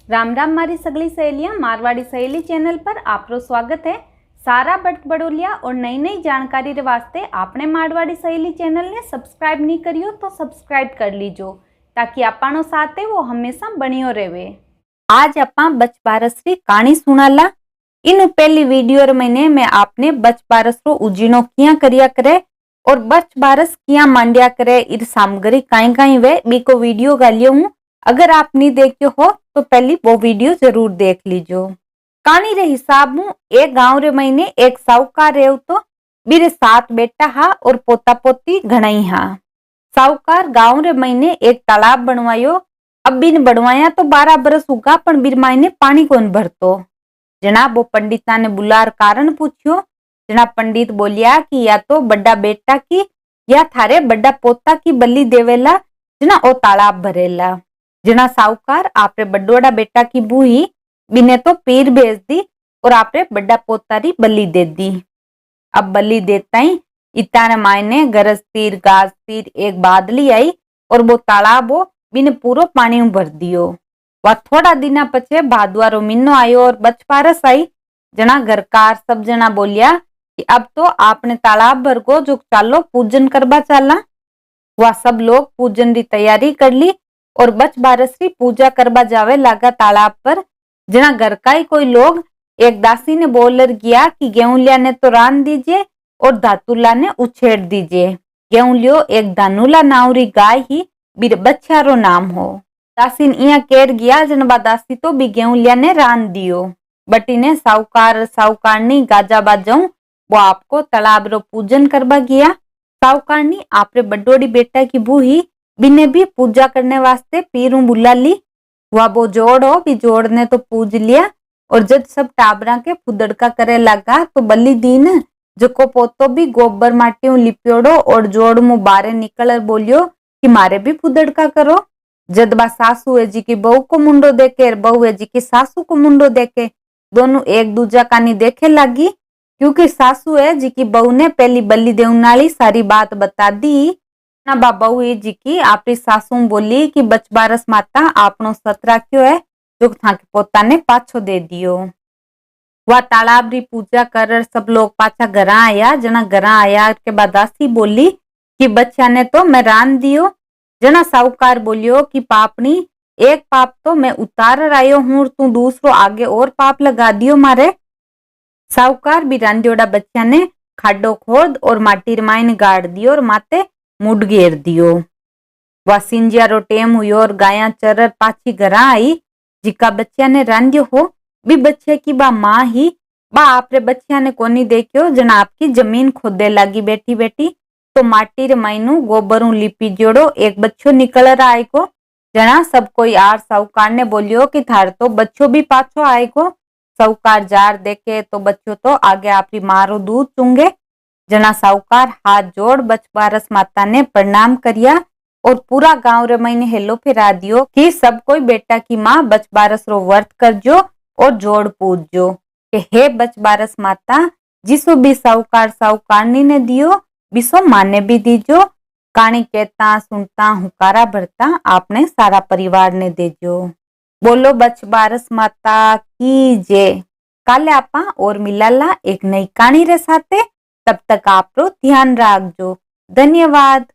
राम राम मारी सगली सहेलियां, मारवाड़ी सहेली चैनल पर आपरो स्वागत है। सारा बट बड़ोलिया और नई नई जानकारी रे वास्ते आपने मारवाड़ी सहेली चैनल ने सब्सक्राइब नहीं करियो तो सब्सक्राइब कर लीजो ताकि आपनो साथ है वो हमेशा बनियो रहे। आज आपा बच बारस री कहानी सुनाला। इन पहली वीडियो मैंने मैं आपने बच बारस रो उजीनो किया करिया करे और बच बारस किया मांडिया करे इर सामग्री काई काई वे बीको वीडियो गालियो हूँ। अगर आप नहीं देखियो हो तो पहली वो वीडियो जरूर देख लीजो। कहानी रे हिसाब मु एक गांव रे महीने एक साहूकार रेव तो बीरे 7 बेटा हा और पोता पोती घणाई हा। साहूकार गांव रे महीने एक तालाब बनवायो। अब बिन बनवाया तो 12 बरस हुआ पण बीर मायने पानी कौन भरतो। जनाब वो पंडिता ने बुलार कारण पूछ्यो। जना पंडित बोलिया कि या तो बड़ा बेटा की या थारे बड़ा पोता की बलि देवेला जना ओ तालाब भरेला। जना साहूकार आपरे बड़ोड़ा बेटा की बूही बिने तो पीर भेज दी और आपरे बड़ा पोता री बलि दे दी। अब बलि देता ही इताने मायने गरज तीर गाज तीर एक बादली आई और वो तालाब वो बिने पूरो पानी भर दियो। वह थोड़ा दिना पछे भादवारो महीनो आयो और बच बारस आई। जना घरकार सब जना बोलिया कि अब तो आपने तालाब भर को जो चालो पूजन करवा चाला। वह सब लोग पूजन री तैयारी कर ली और बच बारस री पूजा करवा जावे लागा तालाब पर। जना घर का ही कोई लोग एक दासी ने बोलर गया कि गेहूं ने तो रान दीजिए और धातुला ने उछेड़ दीजिए। गेहूं लियो एक धानुला नावरी गाय ही बीर बच्चारो नाम हो। दासी ने इया केर गया जनबा दासी तो भी गेहूं ने रान दियो। बटी ने साहूकार साहूकारनी गाजा बाजाऊं वो आपको तालाब रो पूजन करवा गया। साहूकारनी आपरे बडोड़ी बेटा की बूही बिने भी पूजा करने वास्ते पीरू बुला ली। वह वो जोड़ हो भी जोड़ ने तो पूज लिया और जब सब टाबरा के फुदड़का करे लगा तो बल्ली दीन जको पोतो भी गोबर माटी लिप्योड़ो और जोड़ मुँह बारे निकल बोलियो कि मारे भी फुदड़का करो। जदबा सासू है जी की बहू को मुंडो देखे बहू है जी की सासू को मुंडो देखे दोनों एक दूजा का नहीं देखे लगी क्योंकि सासू है जी की बहू ने पहली बल्ली देवनाली सारी बात बता दी। ना बाबा जी की आपरी सासू बोली कि बच बारस माता आपनो सत राख्यो है जो थाके पोता ने पाछो दे दियो। वह तालाब री पूजा कर सब लोग पाछा घरा आया। जना घरा आया के बाद दासी बोली कि बच्चा ने तो मैं रान दियो। जना साहूकार बोलियो कि पापनी एक पाप तो मैं उतार आयो हूं तू दूसरो आगे और पाप लगा दियो मारे। साहूकार भी रांदियोड़ा बच्चा ने खाडो खोद और माटी माइन गाड़ दियो और माते मुड घेर दियो। वह सिंजिया रो टेम हुई और गाया चरर पाछी घरा आई। जिका बच्चा ने रांधियो हो भी बच्चे की बा माँ ही बा आपरे बच्चा ने कोनी देखियो जना आपकी जमीन खोदे लगी बेटी बेटी तो माटी रे माइनू गोबरू लिपी जोड़ो एक बच्चो निकल रहा आए को। जना सब कोई आर साहूकार ने बोलियो कि थार तो बच्चो भी पाछो आए को। साहूकार जार देखे तो बच्चो तो आगे आपरी माँ रो दूध चूंगे। जना साहूकार हाथ जोड़ बच बारस माता ने प्रणाम करिया और पूरा गांव रे महीने हेलो फिरा दियो कि सब कोई बेटा की माँ बच बारस रो व्रत करजो और जोड़ पूजो कि हे बच बारस माता जिसो भी साहूकार साहूकारनी ने दियो बिसो माने भी दीजो। कहानी कहता सुनता हुकारा भरता आपने सारा परिवार ने देजो। बोलो बच बारस माता की जय। काले आपा और मिलाला एक नई कहानी रे साथे। तब तक आप रो ध्यान रखजो। धन्यवाद।